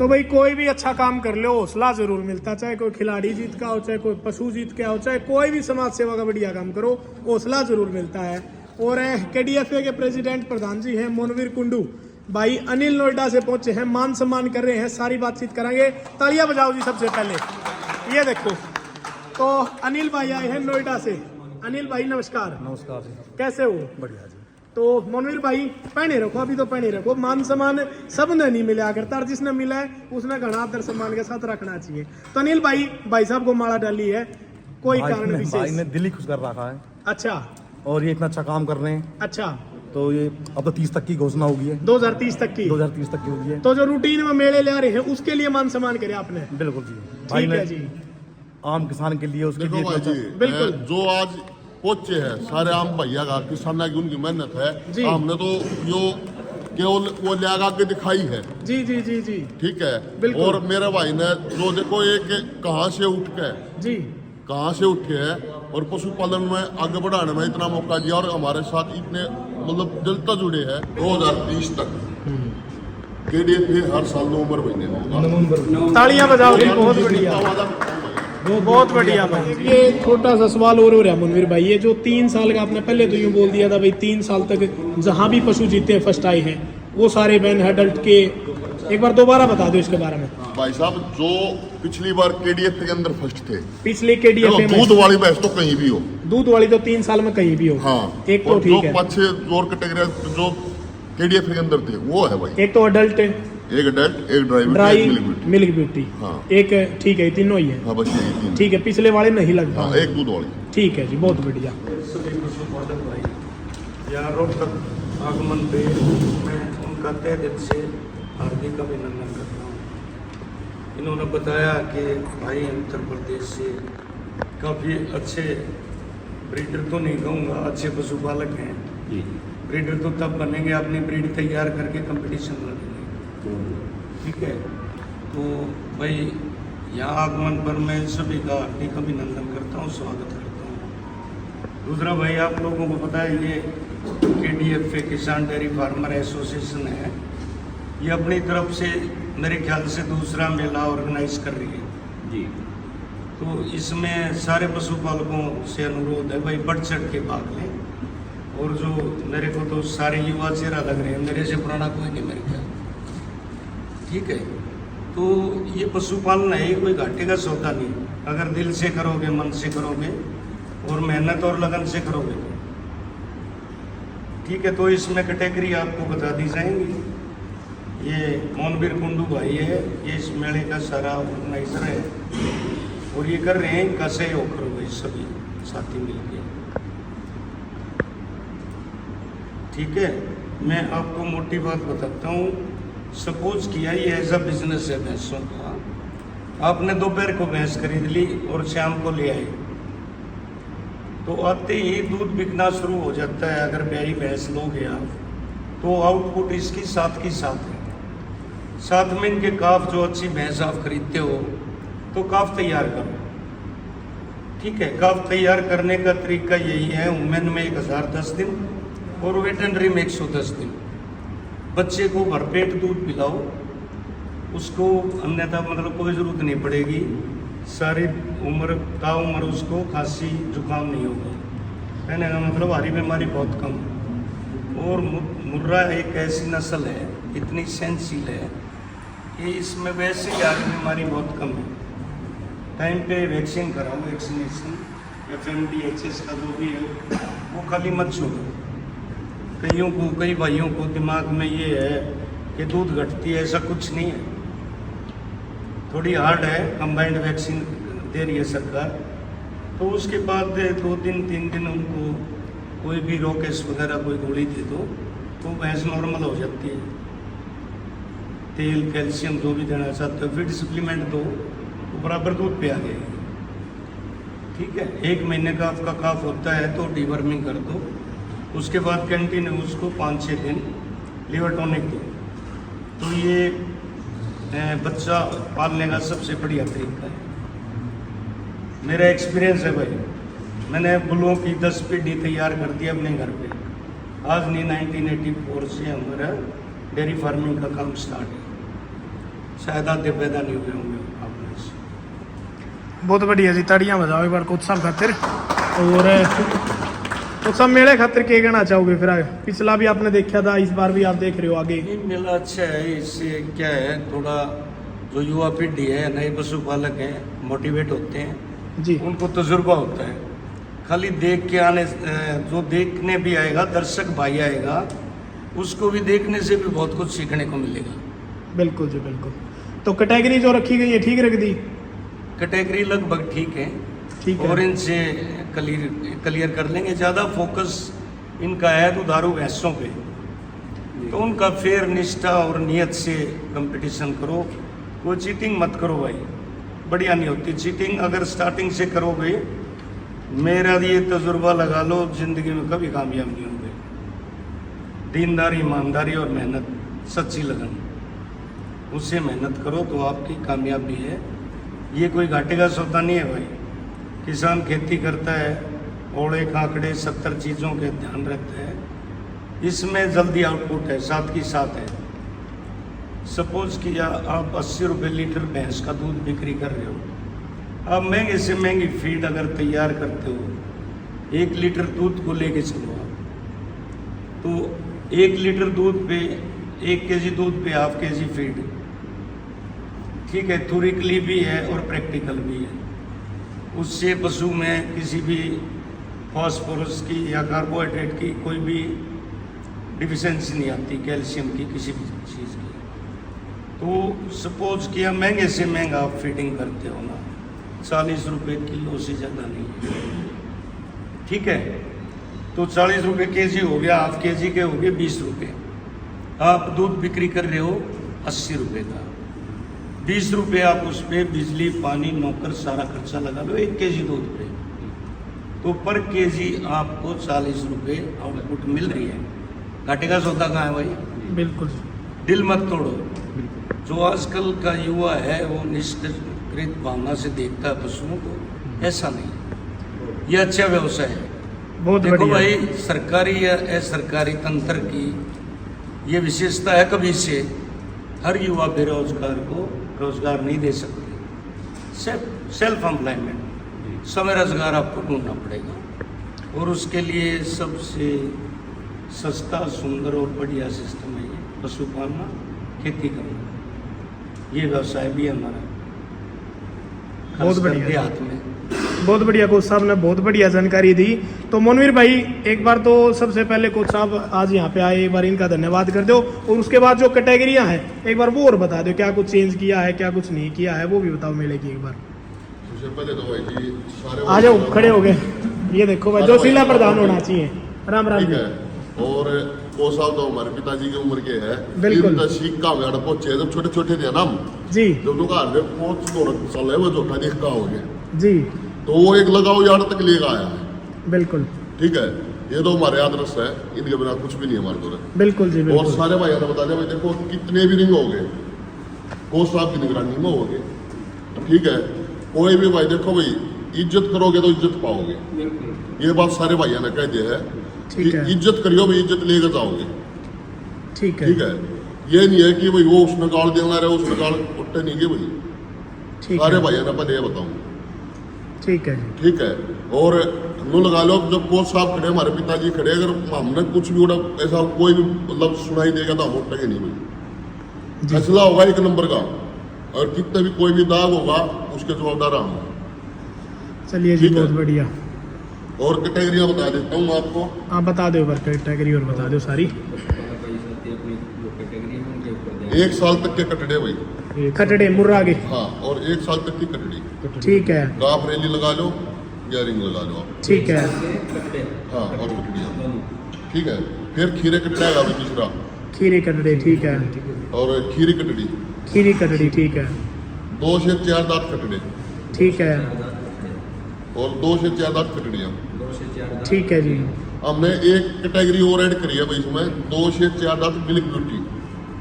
तो भाई कोई भी अच्छा काम कर लो हौसला जरूर मिलता, चाहे कोई खिलाड़ी जीत का हो, चाहे कोई पशु जीत का हो, चाहे कोई भी समाज सेवा का बढ़िया काम करो, हौसला जरूर मिलता है। और KDFA के प्रेसिडेंट प्रधान जी हैं मोनवीर कुंडू भाई, अनिल नोएडा से पहुंचे हैं, मान सम्मान कर रहे हैं, सारी बातचीत करांगे। तालियां बजाओ जी सबसे पहले। ये देखो तो अनिल भाई आए हैं नोएडा से। अनिल भाई नमस्कार। नमस्कार जी। कैसे हो? बढ़िया जी। तो मोनवीर भाई पहने रखो, अभी तो पहने रखो, मान सम्मान सबने नहीं मिला करता, और जिसने मिला है उसने घना आदर सम्मान के साथ रखना चाहिए। तो अनिल भाई साहब को माला डाली है, कोई कारण विशेष? भाई ने दिल ही खुश कर रखा है। अच्छा। और ये इतना अच्छा काम कर रहे हैं। अच्छा। तो ये अब तो 30 तक की घोषणा होगी है। 2030 तक की 2030 तक की होगी है। तो जो रूटीन में मेले ले आ रहे हैं उसके लिए मान सम्मान करे आपने? बिल्कुल जी। भाई ठीक ने है जी। आम किसान के लिए उसके लिए बिल्कुल जो आज पहुंचे हैं सारे आम भैया का किसाना की उनकी मेहनत जी। है। हमने तो जो केवल वो लगा के दिखाई है। जी जी जी जी ठीक है। बिल्कुल। और मेरे भाई ने जो देखो एक कहाँ से उठ के जी कहाँ से उठे हैं और पशुपालन में आगे बढ़ाने में इतना मौका दिया, और हमारे साथ इतने मतलब दिलता जुड़े हैं। 2030 तक KDFA हर साल नवंबर महीने में होगा। तालियां बजाओ जी, बहुत बढ़िया, बहुत बढ़िया भाई। ये छोटा सा सवाल और हो रहा है मुनवीर भाई, ये जो 3 साल का आपने पहले तो यूं बोल दिया था भाई 3 साल तक जहां भी पशु जीते हैं फर्स्ट आए हैं, वो सारे बैन एडल्ट के, एक बार दोबारा बता दो इसके बारे में। भाई साहब जो पिछली बार KDFA के अंदर फर्स्ट थे, पिछले KDFA में दूध वाली भैंस तो कहीं भी हो, दूध वाली तो 3 साल में कहीं भी हो। हाँ। एक तो ठीक है, 5-6 और कैटेगरी जो KDFA के अंदर थे वो है भाई। एक तो अडल्ट, एक अडल्ट, एक ड्राई, मिल्क मिल्क ब्यूटी, हाँ। एक ठीक है, तीनों ही है। हाँ बस यही तीन। ठीक है, पिछले वाले नहीं लगता। हाँ, एक दूध वाली। ठीक है जी, बहुत बढ़िया। सभी पशुपालक भाई यहाँ रोहतक आगमन पे मैं उनका तहे दिल से हार्दिक अभिनंदन करता हूँ। इन्होंने बताया कि भाई उत्तर प्रदेश से काफ़ी अच्छे ब्रीडर तो नहीं कहूँगा, अच्छे पशुपालक हैं। ब्रीडर तो तब बनेंगे अपनी ब्रीड तैयार करके कंपटीशन लड़ेंगे। ठीक है। तो भाई यहाँ आगमन पर मैं सभी का हार्दिक अभिनंदन करता हूँ, स्वागत करता हूँ। दूसरा भाई आप लोगों को पता है ये KDFA किसान डेयरी फार्मर एसोसिएशन है, ये अपनी तरफ से मेरे ख्याल से दूसरा मेला ऑर्गेनाइज कर रही है जी। तो इसमें सारे पशुपालकों से अनुरोध है भाई बढ़ चढ़ के भाग लें। और जो मेरे को तो सारे युवा चेहरा लग रहे हैं, मेरे से पुराना कोई नहीं मेरे ख्याल। ठीक है। तो ये पशुपालन है, कोई घाटे का सौदा नहीं, अगर दिल से करोगे, मन से करोगे और मेहनत और लगन से करोगे तो। ठीक है। तो इसमें कैटेगरी आपको बता दी जाएंगी। ये मोनवीर कुंडू भाई है, ये इस मेले का सारा ऑर्गेनाइजर है और ये कर रहे हैं, इनका सहयोग करो भाई सभी साथी मिलकर। ठीक है। मैं आपको मोटी बात बताता हूँ। सपोज किया ये ऐसा बिजनेस है भैंसों का, आपने दोपहर को भैंस खरीद ली और शाम को ले आए, तो आते ही दूध बिकना शुरू हो जाता है। अगर ब्याई भैंस लोगे आप तो आउटपुट इसकी साथ की साथ है। साथ में इनके काफ, जो अच्छी भैंस आप खरीदते हो तो काफ तैयार करो। ठीक है। काफ तैयार करने का तरीका यही है, वुमेन में 1010 दिन और वेटनरी में 110 दिन। बच्चे को भरपेट दूध पिलाओ, उसको अन्यथा मतलब कोई ज़रूरत नहीं पड़ेगी, सारी उम्र ताउम्र उसको खांसी जुकाम नहीं होगा। कहने का मतलब हरी बीमारी बहुत कम। और मुर्रा एक ऐसी नस्ल है, इतनी सेंसिल है कि इसमें वैसे ही हरी बीमारी बहुत कम है। टाइम पे वैक्सीन कराओ, वैक्सीनेशन FMDHS का जो भी है वो खाली मत छोड़ो। कई भाइयों को दिमाग में ये है कि दूध घटती है, ऐसा कुछ नहीं है। थोड़ी हार्ड है, कंबाइंड वैक्सीन दे रही है सरकार। तो उसके बाद 2 दिन 3 दिन उनको कोई भी रोकेस वगैरह कोई गोली दे दो तो भैंस नॉर्मल हो जाती है। तेल, कैल्शियम जो भी देना चाहते हो, फीड सप्लीमेंट दो तो बराबर दूध पे आ जाएगी। ठीक है। 1 महीने का आपका काफ होता है तो डीवर्मिंग कर दो, उसके बाद कंटिन्यू उसको 5-6 दिन लिवर टॉनिक दो। तो ये बच्चा पालने का सबसे बढ़िया तरीका है। मेरा एक्सपीरियंस है भाई, मैंने बुलों की 10 पीढ़ी तैयार कर दी अपने घर पे। आज नहीं, 1984 से हमारा डेयरी फार्मिंग का काम स्टार्ट है। शायद आते पैदा नहीं हुए होंगे आप में से। बहुत बढ़िया जी, ताड़ियां बजाओ एक बार कोच साहब खातिर। और कोच साहब मेले खातिर क्या कहना चाहोगे? फिर पिछला भी आपने देखा था, इस बार भी आप देख रहे हो आगे। नहीं, मेला अच्छा है। इससे क्या है, थोड़ा जो युवा पीढ़ी है, नए पशुपालक हैं, मोटिवेट होते हैं जी उनको तजुर्बा होता है। खाली देख के आने, जो देखने भी आएगा, दर्शक भाई आएगा, उसको भी देखने से भी बहुत कुछ सीखने को मिलेगा। बिल्कुल जी बिल्कुल। तो कैटेगरी जो रखी गई है ठीक रख दी? कैटेगरी लगभग ठीक है, ठीक है। और इनसे क्लियर कर लेंगे। ज़्यादा फोकस इनका है दुधारू भैंसों पे, तो उनका फेयर, निष्ठा और नियत से कंपटीशन करो। वो चीटिंग मत करो भाई, बढ़िया नहीं होती चीटिंग। अगर स्टार्टिंग से करोगे, मेरा ये तजुर्बा लगा लो, जिंदगी में कभी कामयाब नहीं होंगे। दीनदारी, ईमानदारी और मेहनत, सच्ची लगन, उससे मेहनत करो तो आपकी कामयाबी है। ये कोई घाटे का सौदा नहीं है भाई। किसान खेती करता है, ओड़े काकड़े 70 चीज़ों के ध्यान रखता है, इसमें जल्दी आउटपुट है, साथ की साथ है। सपोज किया आप 80 रुपये लीटर भैंस का दूध बिक्री कर रहे हो, आप महंगे से महंगी फीड अगर तैयार करते हो, 1 लीटर दूध को लेके चलो आप, तो 1 लीटर दूध पे 1 केजी दूध पे ½ केजी फीड, ठीक है। थ्योरिकली भी है और प्रैक्टिकल भी है। उससे पशु में किसी भी फॉस्फोरस की या कार्बोहाइड्रेट की कोई भी डिफिशेंसी नहीं आती, कैल्शियम की, किसी भी चीज़ की। तो सपोज किया महंगे से महंगा आप फीडिंग करते हो ना, 40 रुपये किलो से ज़्यादा नहीं है, ठीक है। तो 40 रुपये केजी हो गया, ½ केजी के हो गए 20 रुपये। आप दूध बिक्री कर रहे हो 80 रुपये का, 20 रुपये आप उस पर बिजली, पानी, नौकर सारा खर्चा लगा लो 1 केजी दूध पे, तो पर केजी आपको 40 रुपये आउटपुट मिल रही है। घाटे का सौदा कहाँ है भाई? बिल्कुल। दिल मत तोड़ो। जो आजकल का युवा है वो निष्कृत भावना से देखता है पशुओं को, ऐसा नहीं। ये अच्छा व्यवसाय है। बहुत देखो बढ़िया। भाई, सरकारी या असरकारी तंत्र की ये विशेषता है, कभी से हर युवा बेरोजगार को रोजगार नहीं दे सकते। सेल्फ एम्प्लॉयमेंट, समय रोजगार आपको ढूंढना पड़ेगा, और उसके लिए सबसे सस्ता, सुंदर और बढ़िया सिस्टम है ये पशु पालना, खेती करना। ये व्यवसाय भी है हमारा, बहुत खासकर बढ़िया। देहात में। बहुत बढ़िया कोच साहब ने बहुत बढ़िया जानकारी दी। तो मोनवीर भाई, एक बार तो सबसे पहले कोच साहब आज यहाँ पे आए, एक बार इनका धन्यवाद कर दो, और उसके बाद जो कैटेगरियाँ हैं एक बार वो और बता दो, क्या कुछ चेंज किया है, क्या कुछ नहीं किया है, वो भी बताओ मेले की एक बार। सबसे पहले तो भाई जी सारे आ जाओ, खड़े हो गए। ये देखो भाई, जो जिला प्रधान होना चाहिए। राम राम ठीक जी। है। और वो साहब तो हमारे पिताजी की उम्र के हैं, बिल्कुल। इनका सीख का मेरा पहुंचे जब छोटे छोटे थे ना हम, जी जब लोग आ रहे 5 साल है वो जोटा देखता हो गया, जी तो वो एक लगाओ यार्ड तक लेकर आया है, बिल्कुल ठीक है। ये तो हमारे आदर्श है, इनके बिना कुछ भी नहीं हमारे को। बिल्कुल जी और बिल्कुल। सारे भाइयों ने बता दिया भाई, देखो कितने भी रिंग हो गए, कोच साहब की निगरानी में हो गए, ठीक है। कोई भी भाई देखो भाई, इज्जत करोगे तो इज्जत पाओगे, ये बात सारे भाइयों ने कह दिया है कि ठीक है। इज्जत करियो भाई, इज्जत लेकर जाओगे, ठीक है ठीक है। ये नहीं है कि भाई वो उसमें गाड़ देना रहे, उसमें गाड़ उठते नहीं गए भाई, ठीक सारे है भाइयों ने पहले ये बताऊँ, ठीक है जी। ठीक है। और नो लगा लो, जब कोच साहब खड़े, हमारे पिताजी खड़े, अगर हमने कुछ भी उड़ा ऐसा कोई भी मतलब सुनाई देगा तो हम उठेंगे नहीं भाई। फैसला होगा 1 नंबर का, और कितना भी कोई भी दाग होगा उसके जवाबदार हम हैं। चलिए जी, ठीक है। बहुत बढ़िया। और कैटेगरियाँ बता देता हूँ आपको। आप बता दो बार कैटेगरी और बता दो सारी। 1 साल तक के कटड़े भाई, खटड़े मुर्रा के, हाँ, और 1 साल तक की कटड़ी, ठीक है गाफ रेली लगा लो या रिंग लगा लो आप, ठीक है हाँ, और कटड़ियाँ, ठीक है। फिर खीरे कटड़ा है अभी दूसरा, खीरे कटड़े, ठीक है। और खीरी कटड़ी, खीरी कटड़ी, ठीक है 2 से 4 दांत कटड़े, ठीक है और 2 से 4 दांत कटड़ियाँ। ठीक है जी। हमने एक कैटेगरी और ऐड करी है भाई इसमें, 2 से 4 दांत मिल्क ब्यूटी।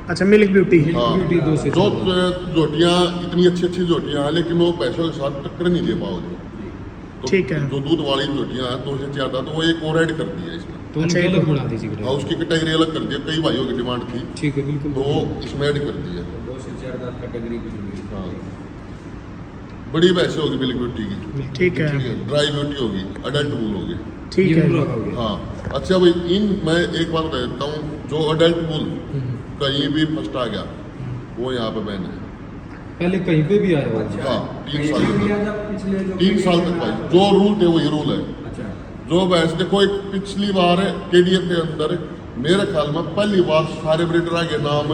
अच्छा, मिल्क ब्यूटी, हाँ, जो जोटियाँ इतनी अच्छी अच्छी जोटियाँ हैं, लेकिन वो पैसों के साथ टक्कर नहीं दे पाओगे, तो ठीक है। जो दूध वाली जोटियाँ हैं 2 से 4 दांत, वो एक और ऐड कर दी है इसमें, तो अच्छा, उनकी ये अलग तो- बढ़ा दीजिए। हाँ, उसकी कैटेगरी अलग कर दी है, कई भाइयों की डिमांड थी ठीक है, बिल्कुल। तो वो इसमें ऐड कर दी है। चार दांत कैटेगरी की होगी। हाँ बड़ी भैंस होगी मिल्क ब्यूटी की, ठीक है, ठीक है, ड्राई ब्यूटी होगी, अडल्ट बुल होगी। ठीक है जी। हाँ अच्छा भाई, मैं एक बात बता देता हूँ, जो अडल्ट बुल कहीं भी फर्स्ट आ गया वो यहाँ पे बैन है। पहले कहीं पे भी आया हुआ। हाँ 3 साल कहीं भी तक, आया था पिछले जो 3 साल तक भाई, जो रूल थे वही रूल है। अच्छा जो भैंस देखो, एक पिछली बार KDF के अंदर मेरे ख्याल में पहली बार सारे ब्रीडर के नाम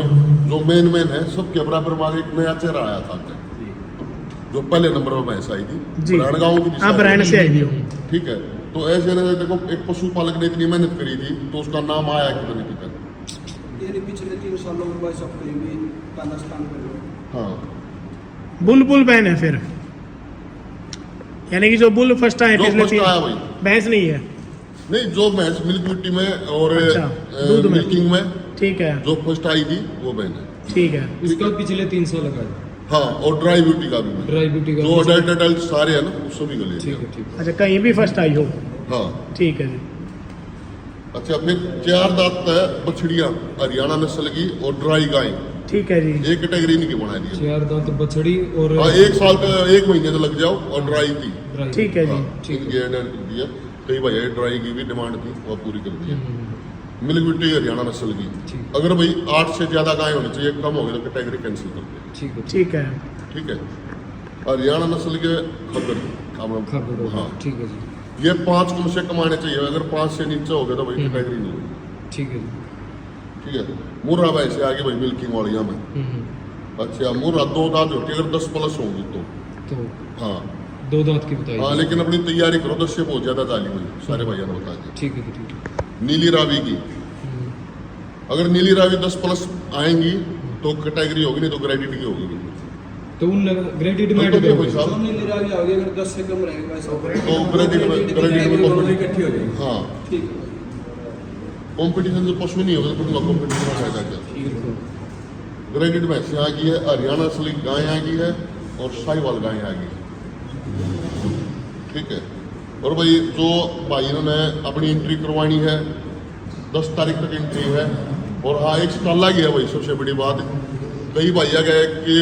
जो मेन है सबके बराबर मार एक नया चेहरा आया था, जो पहले नंबर पर भैंस आई थी जी। गाँव की हाँ ब्रांड से आई हो। ठीक है, तो ऐसे ना देखो एक पशुपालक ने इतनी मेहनत करी थी तो उसका नाम आया कितने की तक। ये पिछले 3 सालों में भाई सब कहीं भी पहला स्थान पर रहे। हाँ बुल बैन है फिर, यानी कि जो बुल फर्स्ट आए जो पिछले फर्स्ट आया भाई, भैंस नहीं है। नहीं जो भैंस मिल्क ब्यूटी में और अच्छा, दूध में। मिल्किंग में ठीक है, जो फर्स्ट आई थी वो बहन है। ठीक है, उसका पिछले 3 साल लगा है। हाँ और ड्राई ब्यूटी का भी है। ड्राई ब्यूटी का जो अडल्ट सारे है ना वो सभी गले ठीक है, ठीक है। अच्छा कहीं भी फर्स्ट आई हो, हाँ ठीक है जी। अच्छा फिर 4 दांत है बछड़िया हरियाणा नस्ल की और ड्राई गाय, ठीक है जी। एक कैटेगरी नहीं की बना दी है। 4 दांत बछड़ी और हाँ 1 साल का 1 महीने तो लग जाओ, और ड्राई की ड्राई। ठीक है जी। हाँ, इनकी एडल्ट कर दिया। कई भैया ड्राई की भी डिमांड थी वो पूरी कर दी है। मिल्क ब्यूटी हरियाणा नस्ल की, ठीक। अगर भाई 8 से ज्यादा गाय होनी चाहिए, कम हो गई तो कैटेगरी कैंसिल कर दे। ठीक है, ठीक है, ठीक है, हरियाणा नस्ल के खबर खबर हो। हाँ ठीक है जी, ये 5 कम से कमाने चाहिए, अगर 5 से नीचे हो गए तो भाई कैटेगरी नहीं होगी। ठीक है जी। ठीक है, मुर्रा वैसे आगे भाई मिल्किंग वालिया में। अच्छा मुर्रा 2 दांत होती है, अगर 10 प्लस होंगी तो हाँ 2 दांत की बताइए। हाँ, लेकिन अपनी तैयारी करो, 10 से बहुत ज्यादा जाली हुई सारे भैया ने बता दिया। ठीक है, ठीक है। नीली रावी की, अगर नीली रावी 10 प्लस आएंगी तो कैटेगरी होगी, नहीं तो ग्रेडिट की होगी। तो उन ग्रेडेड में तो ऐड देखो करोगे। साहब, जो नीली रावी आओगी अगर 10 से कम रहेगा भाई सब तो ग्रेडिट में दोनों इकट्ठी हो जाएगी। हाँ ठीक है। कंपटीशन से पशु नहीं होगा तो फिर कंपटीशन में फायदा क्या। ग्रेडिट में से आ गई है, हरियाणा नस्ल की गाय आ गई है और साहिवाल गाय आ गई है। ठीक है, और भाई जो भाइयों ने अपनी एंट्री करवानी है 10 तारीख तक एंट्री है। और हाँ एक स्टॉल आ गया भाई, सबसे बड़ी बात, कई भैया गए कि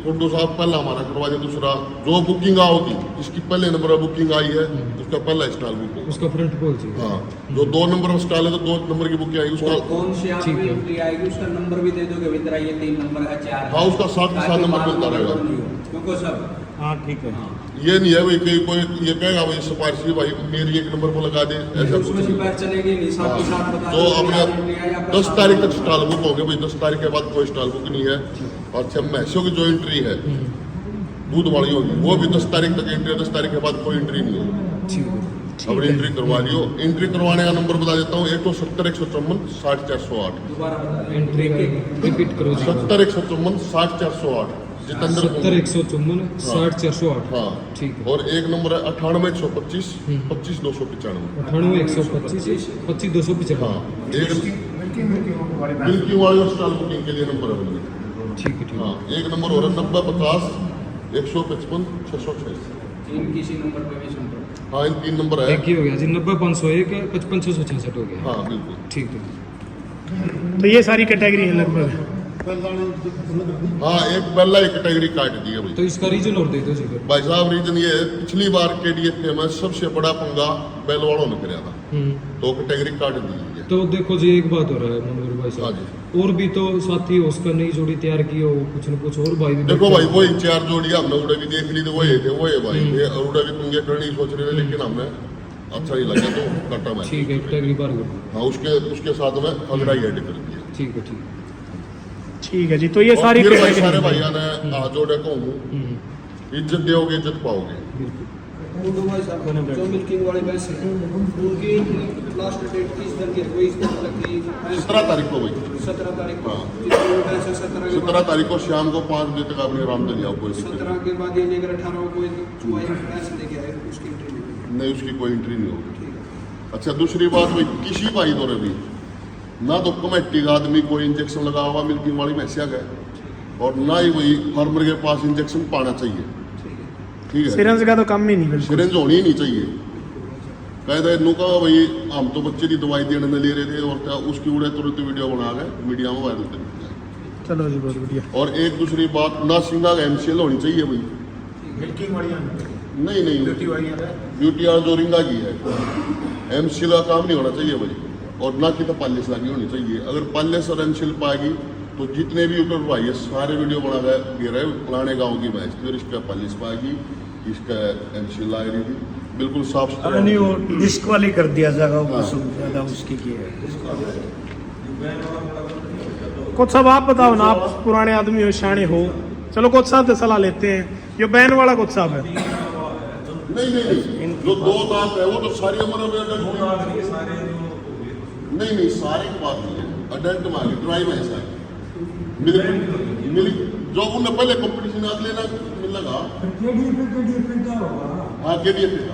कुंडू साहब पहला हमारा करवा दे, दूसरा जो बुकिंग आओगी इसकी पहले नंबर बुकिंग आई है उसका पहला स्टॉल बुक होगा। उसका फ्रंट पोल चाहिए। हाँ जो 2 नंबर स्टॉल है तो 2 नंबर की बुकिंग आएगी उसका। कौन सी ठीक आपकी है। एंट्री आएगी उसका नंबर भी दे दोगे भीतर ये 3 नंबर है 4 है। हाँ, उसका साथ के साथ ताकि नंबर बाद मिलता में रहेगा। गड़बड़ नहीं हो। क्योंकि सब हाँ ठीक है। ये नहीं है भाई कि कोई ये कहेगा भाई सिफारिशी भाई मेरी 1 नंबर पर लगा दे, ऐसा कुछ उसमें नहीं। सिपाही चलेगी नहीं, साथ ही साथ बता तो दो अपने कि आपने लिया या आपका 10 साथ तारीख तक में स्टॉल बुक होंगे भाई, 10 तारीख के बाद कोई स्टॉल बुक नहीं है। और अच्छा मैसों की जो एंट्री है दूध वाली होगी वो भी 10 तारीख तक एंट्री है, 10 तारीख के बाद कोई एंट्री नहीं होगी। ठीक है, अपनी एंट्री करवा लियो। एंट्री करवाने का नंबर बता देता हूँ, 170 154 60 408। दोबारा बता दें। एंट्री रिपीट करो जी। 70 154 60 408 जितेंद्र 70 154 60 408। हाँ ठीक है। और एक नंबर है 98 125 25 295। 98 125 25 295। हाँ एक मिल्की वाली स्टॉल बुकिंग के लिए नंबर है भैया। ठीक है, ठीक है। हाँ एक नंबर हो रहा है 90 50 155 606। इन किसी नंबर पे भी संपर्क। हाँ इन 3 नंबर है। एक ही हो गया जी, 90 501 55 666 हो गया। हाँ बिल्कुल। ठीक है। तो ये सारी कैटेगरी है लगभग। हाँ एक पहला एक कैटेगरी काट दी है भाई। तो इसका रीजन और दे दो जी फिर। भाई साहब रीजन ये है, पिछली बार KDF में सबसे बड़ा पंगा बैल वालों ने कराया था, तो कैटेगरी काट दी है। तो देखो जी एक बात हो रहा है मनोहर भाई हाँ साहब, और भी तो साथी उसका नई जोड़ी तैयार की हो, कुछ न कुछ और भाई भी देखो बैठे भाई हैं। वही 4 जोड़ियां हमने उड़े भी देख ली तो वही थे, वही भाई ये उड़े भी पंगे करने की सोच रहे थे, लेकिन हमने अच्छा नहीं लगा तो कटा मैच। ठीक है, कैटेगरी बार कर दो। हाँ उसके साथ में अगड़ा ऐड कर दिया। ठीक है, ठीक है। ठीक है जी, तो ये और सारी फिर भाई कैटेगरी सारे है। भाइयों ने हाथ जोड़े कहूँ, इज्जत दोगे इज्जत पाओगे। बिल्कुल। उनको भाई साहब जो मिल्किंग वाले भैंस हैं उनकी लास्ट डेट 30 दिन की है, कोई इस तरह की 17 तारीख को भाई, 17 तारीख को हाँ। जितनी भैंस है 17 के 17 तारीख को शाम को 5 बजे तक आपने आराम से लिया, कोई दिक्कत 17 के बाद ये लेकर 18 को कोई चुवाई भैंस लेके आए उसकी एंट्री नहीं। नहीं, उसकी कोई एंट्री नहीं होगी। ठीक है। अच्छा दूसरी बात भाई, किसी भाई दौरे भी ना तो कमेटी का आदमी कोई इंजेक्शन लगा हुआ मिल्किंग वाली भैंसिया गए, और ना ही वही फार्मर के पास इंजेक्शन पाना चाहिए। ठीक है, सिरंज का तो कम ही नहीं बिल्कुल। सिरिंज होनी ही नहीं चाहिए। कहते नु का भाई हम तो बच्चे की दवाई देने में ले रहे थे, और क्या उसकी उड़े तुरंत वीडियो बना के मीडिया में वायरल कर दिया। चलो जी बहुत बढ़िया। और एक दूसरी बात, ना सिंगा का एमसीएल होनी चाहिए भाई। मिल्किंग वाली नहीं नहीं, ब्यूटी वाली ब्यूटी और जो रिंगा की है, एमसीएल का काम नहीं होना चाहिए भाई। और ना कि तो पालिश लगी होनी चाहिए। अगर पालिश और एमसीएल पाएगी तो जितने भी यूट्यूबर भाई है सारे वीडियो बना दे रहे पुराने गाँव की भैंस थी और इसका पालिश पाएगी, इसका एमसीएल आ रही थी, बिल्कुल साफ सुथरा। नहीं वो डिस्क्वाली कर दिया जाएगा वो पशु ज्यादा उसकी की है। कोच साहब आप बताओ ना, आप पुराने आदमी हो, शाणे हो, चलो कोच साहब से सलाह लेते हैं। ये बैन वाला कोच साहब है। नहीं, जो 2 दांत है वो तो सारी उम्र में अडल्ट नहीं नहीं, सारे की बात नहीं है। अडल्ट मांगे ड्राई में ऐसा है मिल्क जो उन्हें पहले कंपटीशन आज लेना मिल लगा। हाँ KDF का।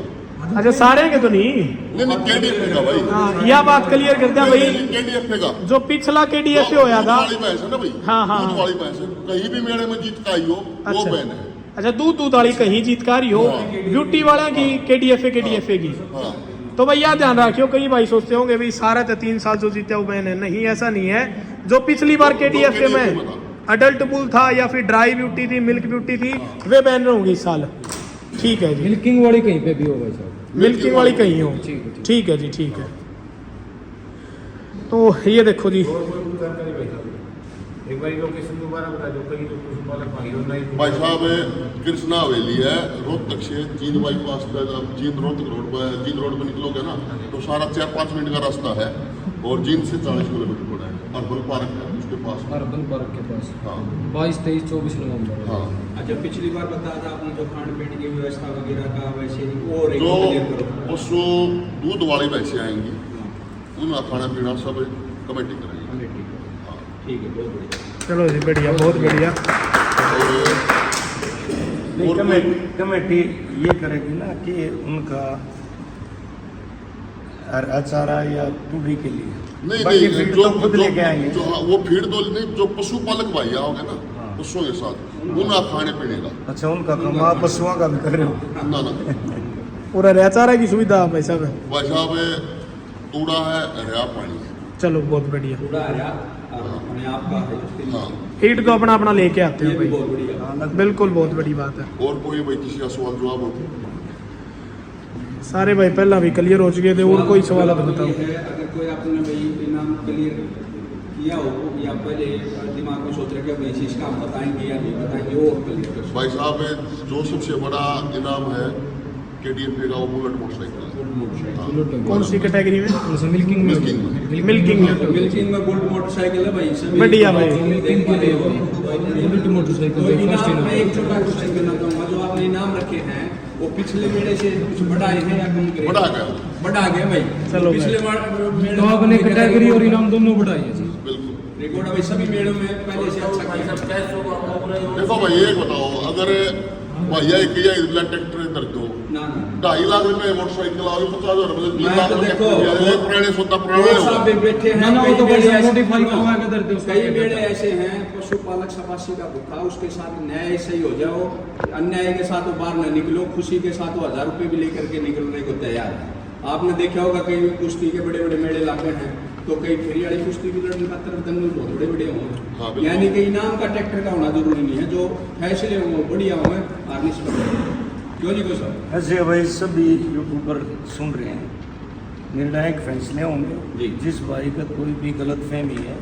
अच्छा सारे के तो नहीं। नहीं KDF का भाई। हाँ यह बात क्लियर करते हैं भाई, KDF का जो पिछला KDF होया था। वाली भैंस है ना भाई। हाँ, हाँ, दूध हाँ। वाली भैंस है, कहीं भी मेले में जीत का आई हो वो अच्छा। बैन है। अच्छा दूध वाली कहीं जीतकारी हो, ब्यूटी वाला की KDF की। हाँ तो भाई यह ध्यान रखियो, कई भाई सोचते होंगे भाई सारा तो 3 साल जो जीते वो बैन है। नहीं ऐसा नहीं है। जो पिछली बार KDF में अडल्ट बुल था या फिर ड्राई ब्यूटी थी, मिल्क ब्यूटी थी, वे बैन होंगी इस साल। ठीक है जी। मिल्किंग वाली कहीं पे भी हो भाई साहब? मिल्किंग वाली कहीं हो। ठीक है जी, ठीक है। तो ये देखो जी, एक बार लोकेशन दोबारा बता दो, कहीं तो पशुपालक भाई हो नहीं। भाई साहब कृष्णा हवेली है, रोहतक से जींद बाईपास का, जींद रोहतक रोड पर, जींद रोड पर निकलोगे ना तो सारा 4-5 मिनट का रास्ता है और जींद से 40 किलोमीटर पड़ा है। अर्बन पार्क है उसके पास। अर्बन पार्क के पास। हाँ 22, 23, 24 नवंबर। हाँ। अच्छा पिछली बार बताया था आपने जो खान पीने की व्यवस्था वगैरह का, वैसे ही और एक जो क्लियर करो। पशु दूध वाली भैंसें आएंगी उनका खाना पीना सब कमेटी करेंगे। हाँ। ठीक है, बहुत बढ़िया। चलो जी बढ़िया, बहुत बढ़िया। और कमेटी ये करेगी ना कि उनका अचारा या टूडी के लिए नहीं बाकी नहीं, फीड जो तो खुद लेके आएंगे। जो हाँ, वो फीड तो नहीं, जो पशुपालक भाई आओगे ना पशुओं के साथ उनका खाने पीने का। अच्छा उनका काम आप पशुओं का भी कर रहे हो? ना ना पूरा रहचारा की सुविधा भाई साहब। भाई साहब तूड़ा है, हरा पानी है। चलो बहुत बढ़िया। थोड़ा आया अपने आप का है उसके लिए। हाँ फीड तो अपना अपना लेके आते ये हैं भी भाई। बहुत बढ़िया। बिल्कुल बहुत बड़ी बात है। और कोई भाई किसी का सवाल जवाब हो? सारे भाई पहला भी क्लियर हो चुके थे और कोई सवाल तो बताओ। ये है, अगर कोई आपने भाई इनाम क्लियर किया हो या पहले दिमाग में सोच रखे भाई इसका हम बताएंगे या नहीं बताएंगे, वो क्लियर कर भाई साहब जो सबसे बड़ा इनाम है KDF का वो बुलेट मोटरसाइकिल है। हाँ। कौन सी कैटेगरी में? मिल्किंग में। मिल्किंग में। मिल्किंग में। मिल्किंग में गोल्ड मोटरसाइकिल है भाई, सभी बढ़िया भाई। देख पा रहे हो। बुलेट मोटरसाइकिल तो है, फर्स्ट इनाम में एक इनाम। छोटा क्वेश्चन करना चाहूँगा, जो आपने इनाम रखे हैं वो पिछले मेले से कुछ बढ़ाए हैं या कम करे? बढ़ा गया बढ़ा गया भाई। चलो पिछले भाई। मेले तो आपने कैटेगरी और इनाम दोनों बढ़ाए हैं जी। बिल्कुल। रिकॉर्ड भाई सभी मेलों में पहले से अच्छा किया। देखो भाई एक बताओ, अगर भैया एक ट्रैक्टर इधर दो ना ना 2.5 लाख रुपए मोटरसाइकिल आओगे 50,000 रुपए 3 मैं लाख तो रुपए देखो, पुराने सोता पुराना वो होगा। सब भी बैठे हैं। ना, ना, वो कई तो मेले कैसे ऐसे- modify करवा के देते हैं उसका। कई मेले ऐसे हैं पशुपालक सपासी का भूखा, उसके साथ न्याय सही हो जाओ, अन्याय के साथ वो बाहर न निकलो, खुशी के साथ वो 1000 रुपए भी लेकर के निकलने को तैयार है। आपने देखा होगा कई कुश्ती के बड़े बड़े मेले लागे हैं तो कई फेरी वाली कुश्ती भी लड़ने का तरफ दंगल बहुत बड़े बड़े हाँ, होंगे। बिल्कुल। यानी कि इनाम का ट्रैक्टर का होना जरूरी नहीं है, जो फैसले हों बढ़िया हों आर्निश कर क्यों नहीं कोई सब ऐसे भाई सभी यूट्यूबर सुन रहे हैं, निर्णायक फैसले होंगे। जी। जिस भाई का कोई भी गलत फहमी है,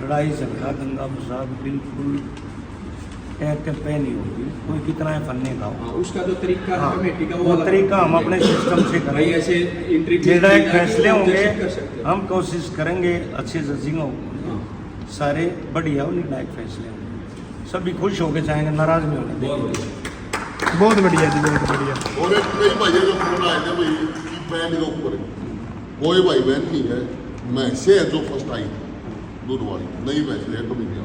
लड़ाई झगड़ा दंगा फसाद बिल्कुल पे नहीं होगी, कोई कितना है फन्ने का हो। हाँ, उसका जो तरीका हाँ, है कमेटी का वो अलग तरीका हम अपने सिस्टम से भाई करेंगे। ऐसे एंट्री निर्णायक फैसले होंगे, कर सकते हो। हम कोशिश करेंगे अच्छे जजिंग हो, हाँ, सारे बढ़िया हो, निर्णायक फैसले होंगे, सभी खुश होके जाएंगे, नाराज नहीं होने बहुत देंगे। बढ़िया। बहुत बढ़िया जी, बहुत बढ़िया। और एक कई भाई जो फोन आए थे भाई कि बैन के ऊपर कोई भाई बैन नहीं है, मैसे है जो फर्स्ट आई दूध वाली नई भैंस है, कभी नहीं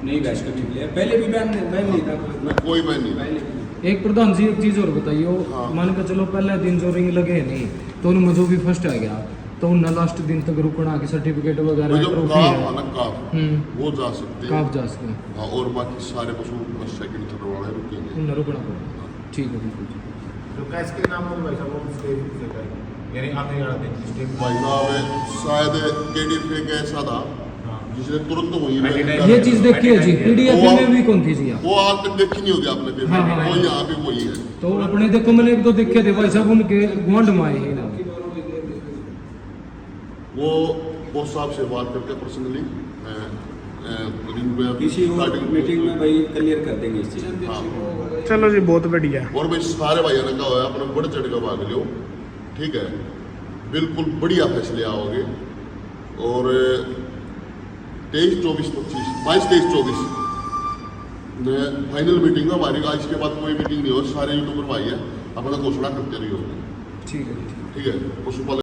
नहीं बैच कभी भी है, पहले भी बैन नहीं था मैं कोई बैन नहीं पहले भी। एक प्रधान जी एक चीज और बताइए, हाँ। मान के चलो पहले दिन जो रिंग लगे नहीं तो उनमें जो भी फर्स्ट आ गया तो उन लास्ट दिन तक रुकना के सर्टिफिकेट वगैरह जो ट्रॉफी काफ है है ना काफ वो जा सकते हैं। काफ जा सकते हैं, हाँ, और बाकी सारे पशु फर्स्ट सेकंड थर्ड वाले रुकेंगे। उन्हें रुकना पड़ेगा। ठीक है बिल्कुल। जो कैश के नाम पर भाई साहब वो स्टेट से करें, यानी आने वाला दिन स्टेट भाई साहब शायद KDF का ऐसा था जिसने तुरंत हुई है ये चीज देखी है जी, पीडीएफ वो- में भी कौन थी जी आप? वो आज तक देखी नहीं होगी आपने फिर हाँ, हाँ, वो हाँ। यहाँ पे वही है तो अपने देखो मैंने एक दो देखे थे भाई साहब, उनके गुआंढ में आए हैं ना। वो बॉस साहब से बात करके पर्सनली किसी और मीटिंग में भाई क्लियर कर देंगे इस चीज को। चलो जी, बहुत बढ़िया। और भाई सारे भाइयों ने कहा है अपना बढ़ चढ़ कर भाग लो, ठीक है, बिल्कुल बढ़िया फैसले आओगे। और 23, 24, 25, 22, 23, 24 फाइनल मीटिंग है हमारी। आज के बाद कोई मीटिंग नहीं हो, सारे यूट्यूबर भाई है अपना घोषणा करते रहिए, ठीक है। ठीक है। पशुपालन